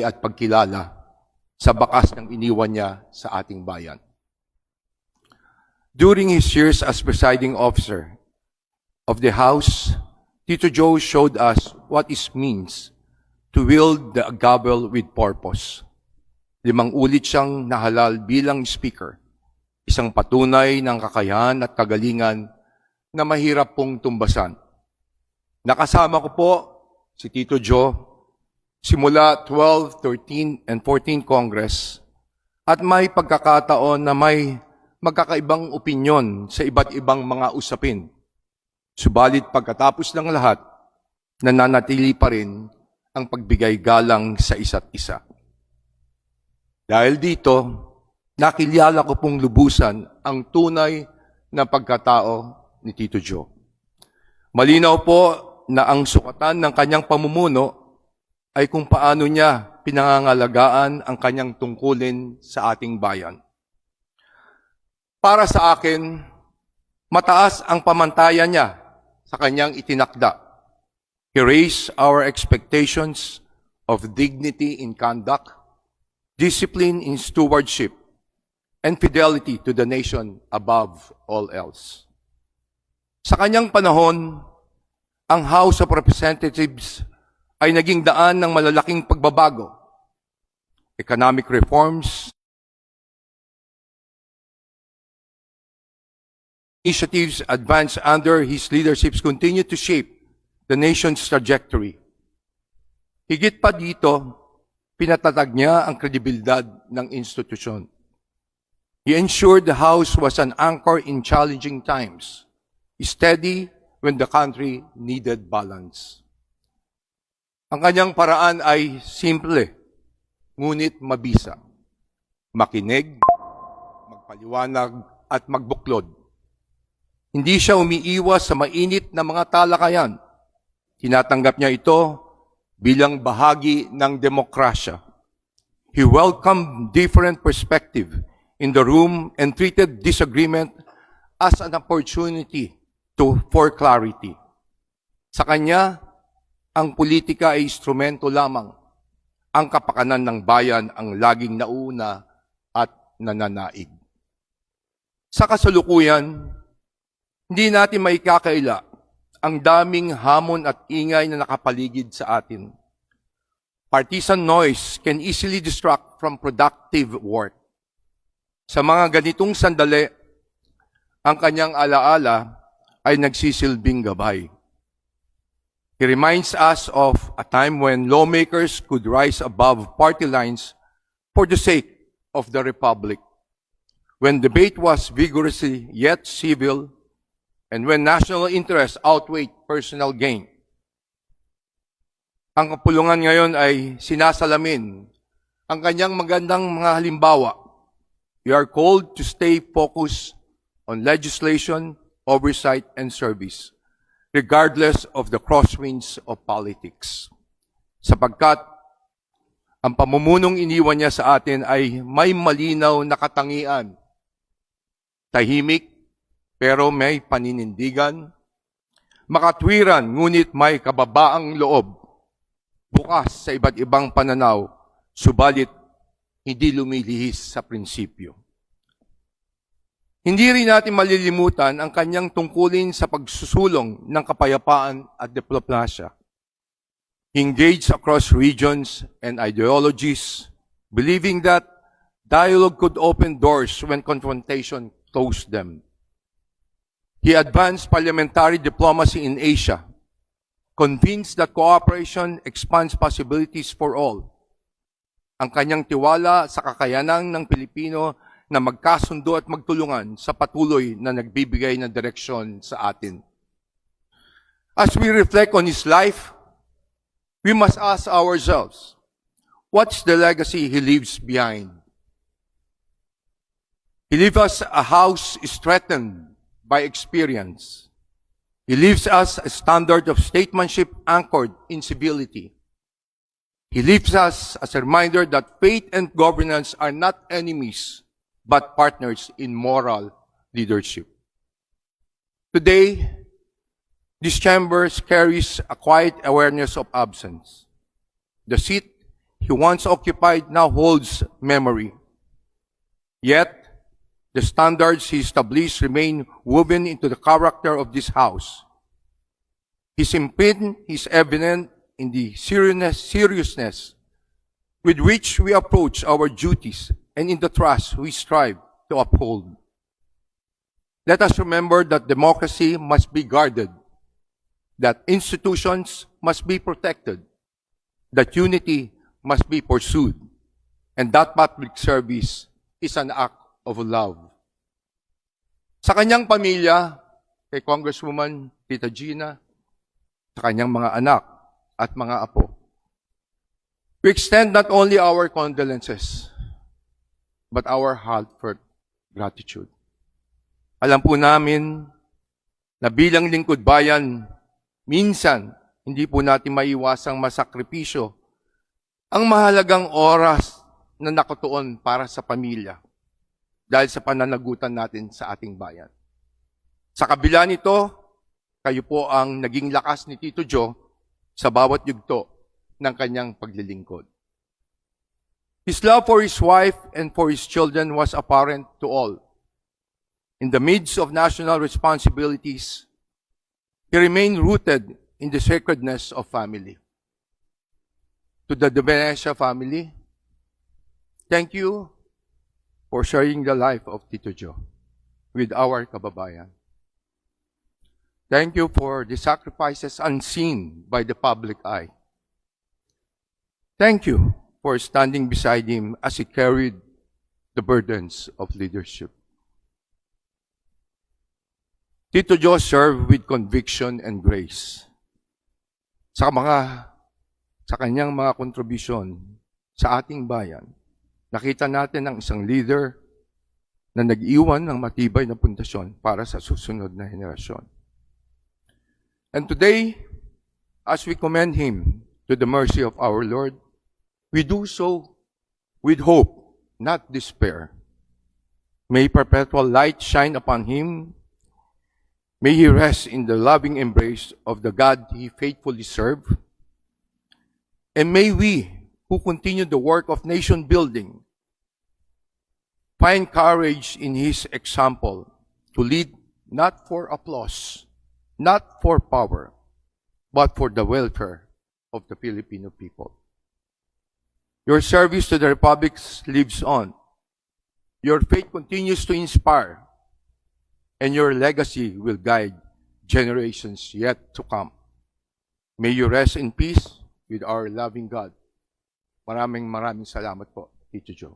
at pagkilala sa bakas ng iniwan niya sa ating bayan. During his years as presiding officer of the House, Tito Joe showed us what it means to wield the gavel with purpose. 5 ulit siyang nahalal bilang speaker, isang patunay ng kakayahan at kagalingan na mahirap pong tumbasan. Nakasama ko po si Tito Joe simula 12, 13, and 14 Congress at may pagkakataon na may magkakaibang opinyon sa iba't ibang mga usapin. Subalit pagkatapos ng lahat, nananatili pa rin ang pagbigay galang sa isa't isa. Dahil dito, nakilala ko pong lubusan ang tunay na pagkatao ni Tito Joe. Malinaw po na ang sukatan ng kanyang pamumuno ay kung paano niya pinangangalagaan ang kanyang tungkulin sa ating bayan. Para sa akin, mataas ang pamantayan niya sa kanyang itinakda. He raised our expectations of dignity in conduct, discipline in stewardship, and fidelity to the nation above all else. Sa kanyang panahon, ang House of Representatives ay naging daan ng malalaking pagbabago. Economic reforms, initiatives advanced under his leadership continue to shape the nation's trajectory. Higit pa dito, pinatatag niya ang kredibilidad ng institusyon. He ensured the House was an anchor in challenging times, steady when the country needed balance. Ang kanyang paraan ay simple, ngunit mabisa. Makinig, magpaliwanag, at magbuklod. Hindi siya umiiwas sa mainit na mga talakayan. Tinatanggap niya ito bilang bahagi ng demokrasya. He welcomed different perspective in the room and treated disagreement as an opportunity for clarity. Sa kanya, ang politika ay instrumento lamang. Ang kapakanan ng bayan ang laging nauna at nananaig. Sa kasalukuyan, hindi natin maikakaila ang daming hamon at ingay na nakapaligid sa atin. Partisan noise can easily distract from productive work. Sa mga ganitong sandali, ang kanyang alaala ay nagsisilbing gabay. He reminds us of a time when lawmakers could rise above party lines for the sake of the Republic, when debate was vigorously yet civil, and when national interest outweighed personal gain. Ang kapulungan ngayon ay sinasalamin ang kanyang magandang mga halimbawa. We are called to stay focused on legislation, oversight, and service, regardless of the crosswinds of politics. Sapagkat ang pamumunong iniwan niya sa atin ay may malinaw na katangian. Tahimik, pero may paninindigan. Makatwiran, ngunit may kababaang loob. Bukas sa iba't ibang pananaw, subalit hindi lumilihis sa prinsipyo. Hindi rin natin malilimutan ang kanyang tungkulin sa pagsusulong ng kapayapaan at diplomasya. He engaged across regions and ideologies, believing that dialogue could open doors when confrontation closed them. He advanced parliamentary diplomacy in Asia, convinced that cooperation expands possibilities for all. Ang kanyang tiwala sa kakayanan ng Pilipino na magkasundo at magtulungan sa patuloy na nagbibigay ng direksyon sa atin. As we reflect on his life, we must ask ourselves, what's the legacy he leaves behind? He leaves us a house strengthened by experience. He leaves us a standard of statesmanship anchored in civility. He leaves us as a reminder that faith and governance are not enemies, but partners in moral leadership. Today, this chamber carries a quiet awareness of absence. The seat he once occupied now holds memory. Yet, the standards he established remain woven into the character of this house. His imprint is evident in the seriousness with which we approach our duties and in the trust we strive to uphold. Let us remember that democracy must be guarded, that institutions must be protected, that unity must be pursued, and that public service is an act of love. Sa kanyang pamilya, kay Congresswoman Tita Gina, sa kanyang mga anak at mga apo, we extend not only our condolences, but our heartfelt gratitude. Alam po namin na bilang lingkod bayan, minsan hindi po natin maiwasang masakripisyo ang mahalagang oras na nakatuon para sa pamilya dahil sa pananagutan natin sa ating bayan. Sa kabila nito, kayo po ang naging lakas ni Tito Joe sa bawat yugto ng kanyang paglilingkod. His love for his wife and for his children was apparent to all. In the midst of national responsibilities, he remained rooted in the sacredness of family. To the De Venecia family, thank you for sharing the life of Tito Joe with our kababayan. Thank you for the sacrifices unseen by the public eye. Thank you for standing beside him as he carried the burdens of leadership. Tito Joe served with conviction and grace. Sa kanyang mga kontribusyon sa ating bayan, nakita natin ang isang leader na nag-iwan ng matibay na pundasyon para sa susunod na henerasyon. And today, as we commend him to the mercy of our Lord, we do so with hope, not despair. May perpetual light shine upon him. May he rest in the loving embrace of the God he faithfully served. And may we, who continue the work of nation building, find courage in his example to lead not for applause, not for power, but for the welfare of the Filipino people. Your service to the Republic lives on. Your faith continues to inspire, and your legacy will guide generations yet to come. May you rest in peace with our loving God. Maraming salamat po, Tito Joe.